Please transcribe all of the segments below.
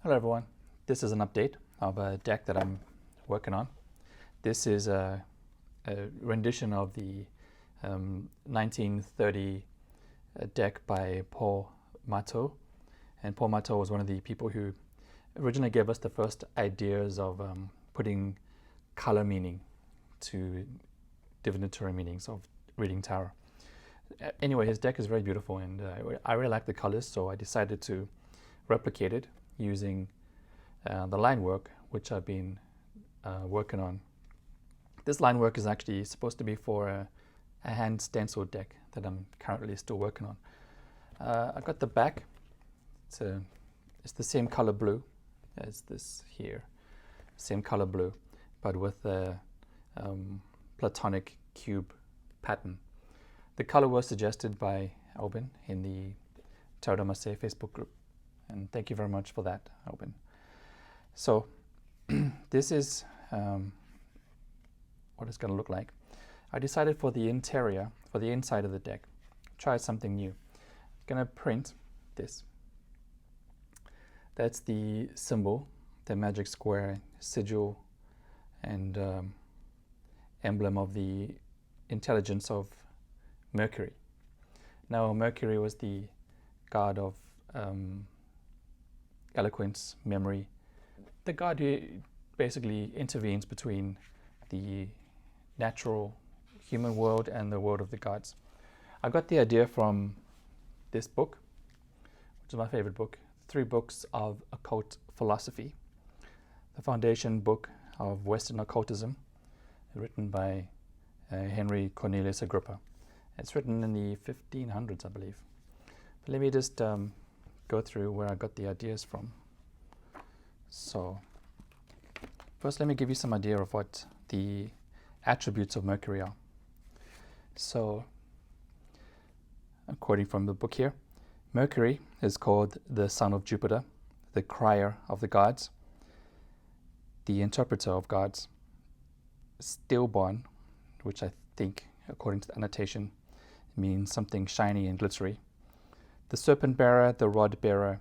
Hello everyone, this is an update of a deck that I'm working on. This is a rendition of the 1930 deck by Paul Marteau. And Paul Marteau was one of the people who originally gave us the first ideas of putting color meaning to divinatory meanings of reading tarot. Anyway, his deck is very beautiful and I really like the colors, so I decided to replicate it using the line work, which I've been working on. This line work is actually supposed to be for a hand stencil deck that I'm currently still working on. I got the back. It's the same color blue as this here, same color blue, but with a platonic cube pattern. The color was suggested by Albin in the Tarot de Marseille Facebook group. And thank you very much for that, Albin. So this is what it's going to look like. I decided for the interior, for the inside of the deck, try something new. I'm going to print this. That's the symbol, the magic square, sigil, and emblem of the intelligence of Mercury. Now, Mercury was the god of eloquence, memory, the god who basically intervenes between the natural human world and the world of the gods. I got the idea from this book, which is my favorite book, 3 books of occult philosophy, the foundation book of Western occultism, written by Henry Cornelius Agrippa. It's written in the 1500s, I believe. But let me just go through where I got the ideas from. So first let me give you some idea of what the attributes of Mercury are. So I'm quoting from the book here. Mercury is called the son of Jupiter, the crier of the gods, the interpreter of gods, stillborn, which I think according to the annotation means something shiny and glittery, the serpent bearer, the rod bearer,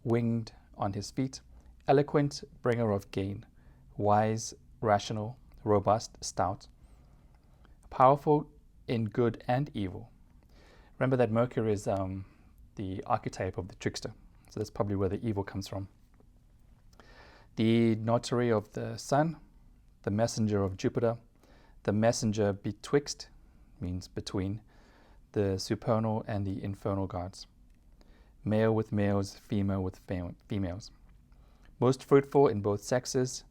winged on his feet, eloquent, bringer of gain, wise, rational, robust, stout, powerful in good and evil. Remember that Mercury is the archetype of the trickster, so that's probably where the evil comes from. The notary of the sun, the messenger of Jupiter, the messenger betwixt, means between, the supernal and the infernal gods. Male with males, female with females. Most fruitful in both sexes.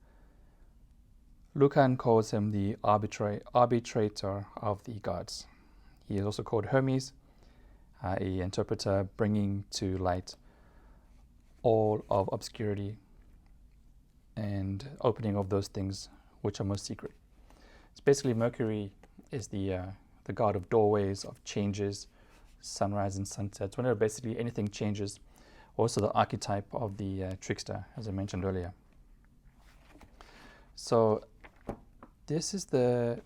Lucan calls him the arbitrator of the gods. He is also called Hermes, a interpreter bringing to light all of obscurity and opening of those things which are most secret. So basically Mercury is the god of doorways, of changes, sunrise and sunsets, whenever basically anything changes. Also the archetype of the trickster, as I mentioned earlier. So this is the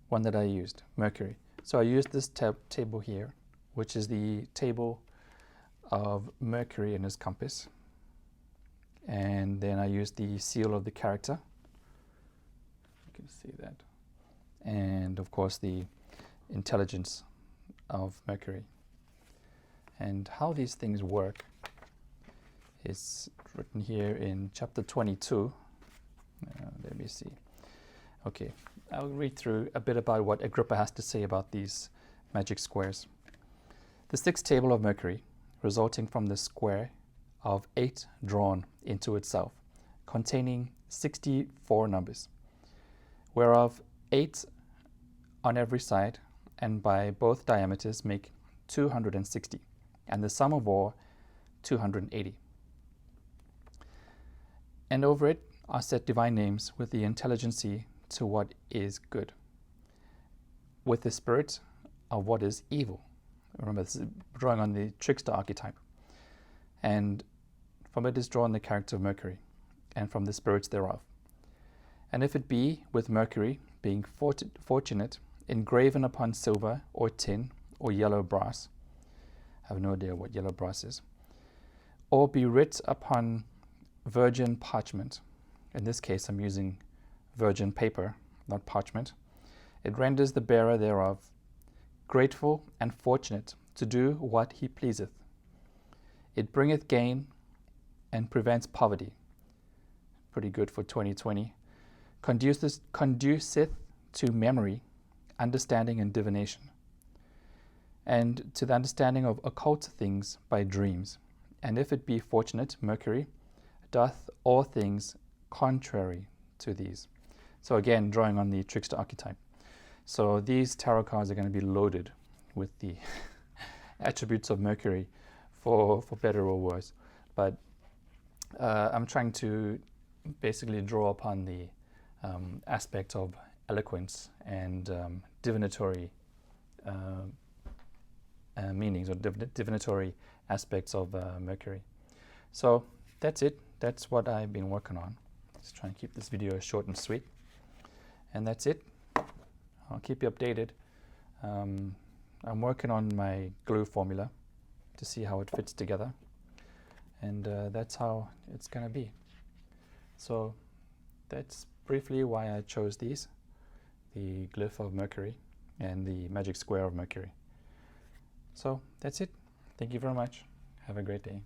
one that I used, Mercury. So I used this table here, which is the table of Mercury and his compass. And then I used the seal of the character. You can see that. And of course the intelligence of Mercury. And how these things work is written here in chapter 22. Let me see. Okay, I'll read through a bit about what Agrippa has to say about these magic squares. The 6th table of Mercury, resulting from the square of 8 drawn into itself, containing 64 numbers, whereof 8 on every side, and by both diameters make 260, and the sum of all 280. And over it are set divine names with the intelligency to what is good, with the spirit of what is evil. Remember, this is drawing on the trickster archetype. And from it is drawn the character of Mercury, and from the spirits thereof. And if it be with Mercury being fortunate, engraven upon silver or tin or yellow brass, I have no idea what yellow brass is, or be writ upon virgin parchment. In this case, I'm using virgin paper, not parchment. It renders the bearer thereof grateful and fortunate to do what he pleaseth. It bringeth gain and prevents poverty. Pretty good for 2020. Conduceth to memory, understanding, and divination, and to the understanding of occult things by dreams. And if it be fortunate, Mercury doth all things contrary to these. So again, drawing on the trickster archetype. So these tarot cards are going to be loaded with the attributes of Mercury for better or worse. But I'm trying to basically draw upon the aspect of eloquence and divinatory meanings or divinatory aspects of Mercury. So that's it. That's what I've been working on. Just trying to keep this video short and sweet. And that's it. I'll keep you updated. I'm working on my glue formula to see how it fits together. And that's how it's going to be. So that's briefly why I chose these. The glyph of Mercury and the magic square of Mercury. So that's it. Thank you very much. Have a great day.